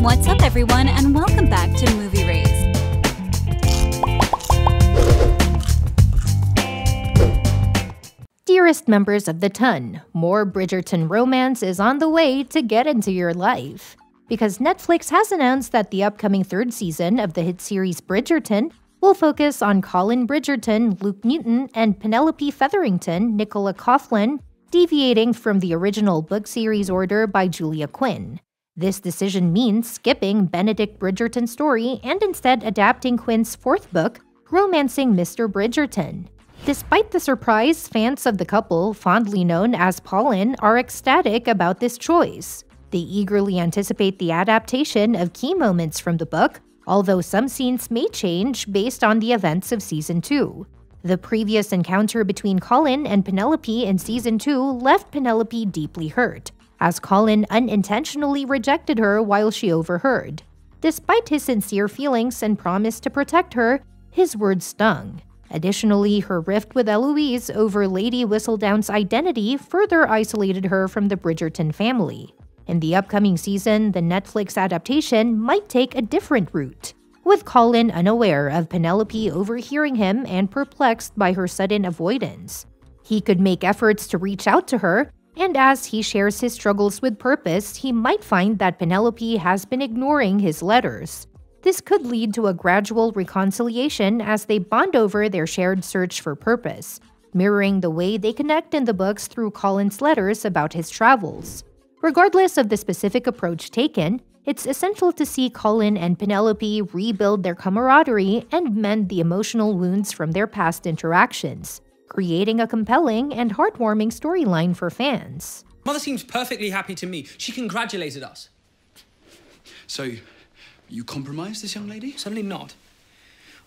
What's up, everyone, and welcome back to Movie Raise. Dearest members of the Ton, more Bridgerton romance is on the way to get into your life. Because Netflix has announced that the upcoming third season of the hit series Bridgerton will focus on Colin Bridgerton, Luke Newton, and Penelope Featherington, Nicola Coughlan, deviating from the original book series order by Julia Quinn. This decision means skipping Benedict Bridgerton's story and instead adapting Quinn's fourth book, Romancing Mr. Bridgerton. Despite the surprise, fans of the couple, fondly known as Paulin, are ecstatic about this choice. They eagerly anticipate the adaptation of key moments from the book, although some scenes may change based on the events of Season 2. The previous encounter between Colin and Penelope in Season 2 left Penelope deeply hurt, as Colin unintentionally rejected her while she overheard. Despite his sincere feelings and promise to protect her, his words stung. Additionally, her rift with Eloise over Lady Whistledown's identity further isolated her from the Bridgerton family. In the upcoming season, the Netflix adaptation might take a different route, with Colin unaware of Penelope overhearing him and perplexed by her sudden avoidance. He could make efforts to reach out to her, and as he shares his struggles with purpose, he might find that Penelope has been ignoring his letters. This could lead to a gradual reconciliation as they bond over their shared search for purpose, mirroring the way they connect in the books through Colin's letters about his travels. Regardless of the specific approach taken, it's essential to see Colin and Penelope rebuild their camaraderie and mend the emotional wounds from their past interactions, creating a compelling and heartwarming storyline for fans. Mother seems perfectly happy to me. She congratulated us. So, you compromised this young lady? Certainly not.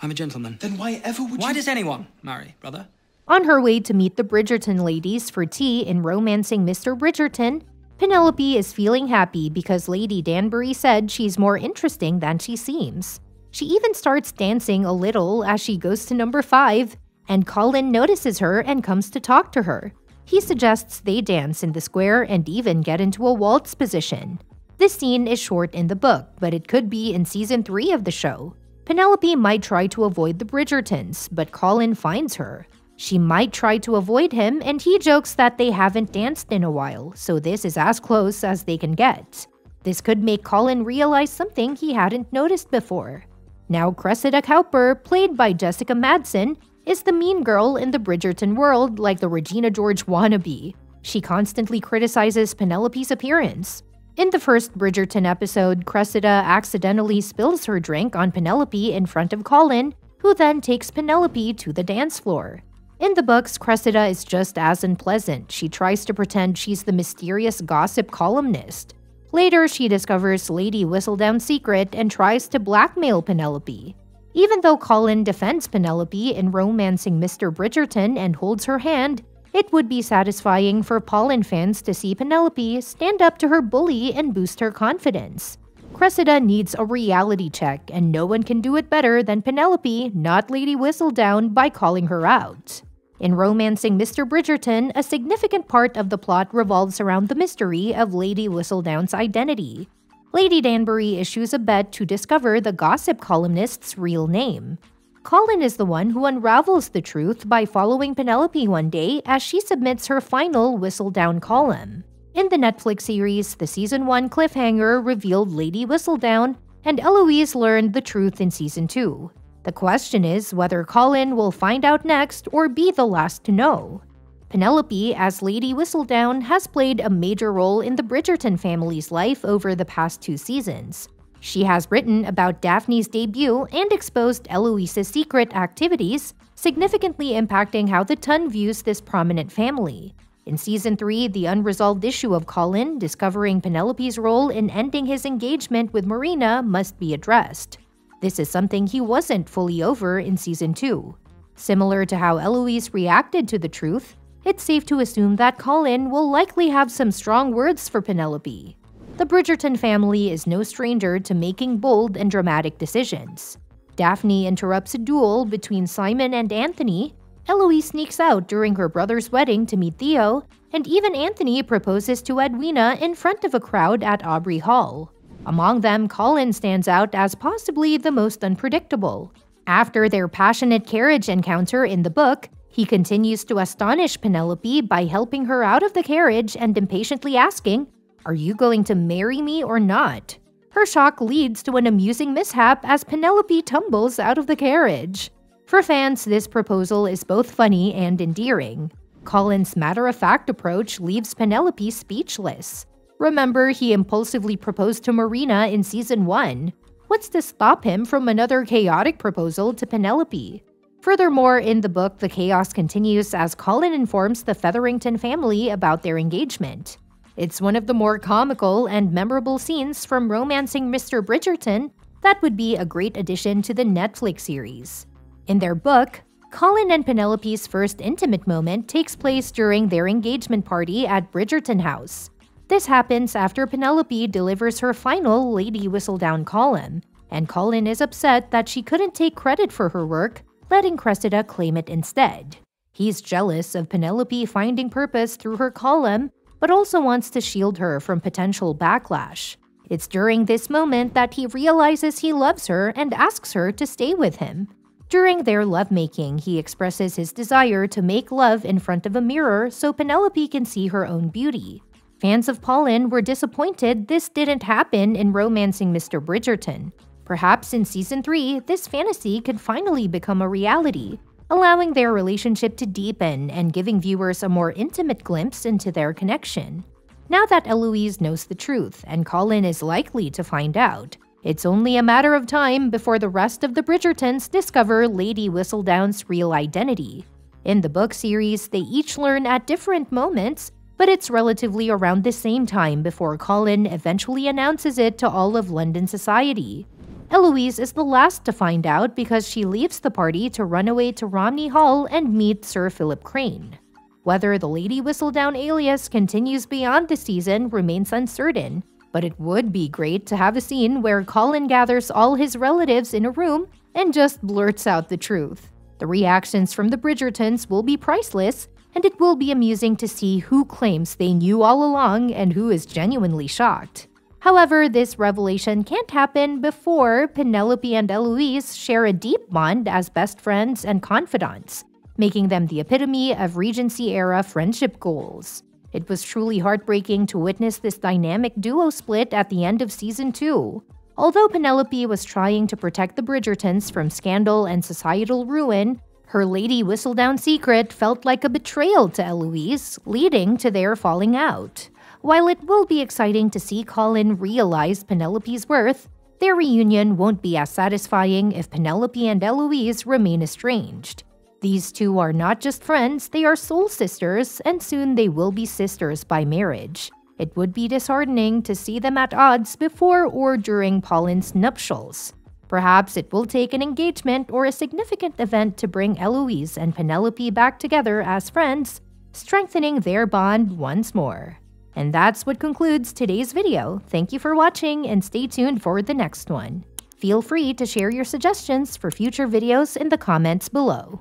I'm a gentleman. Then why ever would you— Why does anyone marry, brother? On her way to meet the Bridgerton ladies for tea in Romancing Mr. Bridgerton, Penelope is feeling happy because Lady Danbury said she's more interesting than she seems. She even starts dancing a little as she goes to number 5, and Colin notices her and comes to talk to her. He suggests they dance in the square and even get into a waltz position. This scene is short in the book, but it could be in Season 3 of the show. Penelope might try to avoid the Bridgertons, but Colin finds her. She might try to avoid him, and he jokes that they haven't danced in a while, so this is as close as they can get. This could make Colin realize something he hadn't noticed before. Now Cressida Cowper, played by Jessica Madsen, is the mean girl in the Bridgerton world, like the Regina George wannabe. She constantly criticizes Penelope's appearance. In the first Bridgerton episode, Cressida accidentally spills her drink on Penelope in front of Colin, who then takes Penelope to the dance floor. In the books, Cressida is just as unpleasant. She tries to pretend she's the mysterious gossip columnist. Later, she discovers Lady Whistledown's secret and tries to blackmail Penelope. Even though Colin defends Penelope in Romancing Mr. Bridgerton and holds her hand, it would be satisfying for Paulin fans to see Penelope stand up to her bully and boost her confidence. Cressida needs a reality check, and no one can do it better than Penelope, not Lady Whistledown, by calling her out. In Romancing Mr. Bridgerton, a significant part of the plot revolves around the mystery of Lady Whistledown's identity. Lady Danbury issues a bet to discover the gossip columnist's real name. Colin is the one who unravels the truth by following Penelope one day as she submits her final Whistledown column. In the Netflix series, the Season 1 cliffhanger revealed Lady Whistledown, and Eloise learned the truth in Season 2. The question is whether Colin will find out next or be the last to know. Penelope, as Lady Whistledown, has played a major role in the Bridgerton family's life over the past 2 seasons. She has written about Daphne's debut and exposed Eloise's secret activities, significantly impacting how the Ton views this prominent family. In Season 3, the unresolved issue of Colin discovering Penelope's role in ending his engagement with Marina must be addressed. This is something he wasn't fully over in Season 2. Similar to how Eloise reacted to the truth, it's safe to assume that Colin will likely have some strong words for Penelope. The Bridgerton family is no stranger to making bold and dramatic decisions. Daphne interrupts a duel between Simon and Anthony, Eloise sneaks out during her brother's wedding to meet Theo, and even Anthony proposes to Edwina in front of a crowd at Aubrey Hall. Among them, Colin stands out as possibly the most unpredictable. After their passionate carriage encounter in the book, he continues to astonish Penelope by helping her out of the carriage and impatiently asking, "Are you going to marry me or not?" Her shock leads to an amusing mishap as Penelope tumbles out of the carriage. For fans, this proposal is both funny and endearing. Colin's matter-of-fact approach leaves Penelope speechless. Remember, he impulsively proposed to Marina in Season 1. What's to stop him from another chaotic proposal to Penelope? Furthermore, in the book, the chaos continues as Colin informs the Featherington family about their engagement. It's one of the more comical and memorable scenes from Romancing Mr. Bridgerton that would be a great addition to the Netflix series. In their book, Colin and Penelope's first intimate moment takes place during their engagement party at Bridgerton House. This happens after Penelope delivers her final Lady Whistledown column, and Colin is upset that she couldn't take credit for her work, letting Cressida claim it instead. He's jealous of Penelope finding purpose through her column, but also wants to shield her from potential backlash. It's during this moment that he realizes he loves her and asks her to stay with him. During their lovemaking, he expresses his desire to make love in front of a mirror so Penelope can see her own beauty. Fans of Colin were disappointed this didn't happen in Romancing Mr. Bridgerton. Perhaps in Season 3, this fantasy could finally become a reality, allowing their relationship to deepen and giving viewers a more intimate glimpse into their connection. Now that Eloise knows the truth, and Colin is likely to find out, it's only a matter of time before the rest of the Bridgertons discover Lady Whistledown's real identity. In the book series, they each learn at different moments, but it's relatively around the same time before Colin eventually announces it to all of London society. Eloise is the last to find out because she leaves the party to run away to Romney Hall and meet Sir Philip Crane. Whether the Lady Whistledown alias continues beyond the season remains uncertain, but it would be great to have a scene where Colin gathers all his relatives in a room and just blurts out the truth. The reactions from the Bridgertons will be priceless, and it will be amusing to see who claims they knew all along and who is genuinely shocked. However, this revelation can't happen before Penelope and Eloise share a deep bond as best friends and confidants, making them the epitome of Regency-era friendship goals. It was truly heartbreaking to witness this dynamic duo split at the end of Season 2. Although Penelope was trying to protect the Bridgertons from scandal and societal ruin, her Lady Whistledown secret felt like a betrayal to Eloise, leading to their falling out. While it will be exciting to see Colin realize Penelope's worth, their reunion won't be as satisfying if Penelope and Eloise remain estranged. These two are not just friends, they are soul sisters, and soon they will be sisters by marriage. It would be disheartening to see them at odds before or during Colin's nuptials. Perhaps it will take an engagement or a significant event to bring Eloise and Penelope back together as friends, strengthening their bond once more. And that's what concludes today's video. Thank you for watching and stay tuned for the next one. Feel free to share your suggestions for future videos in the comments below.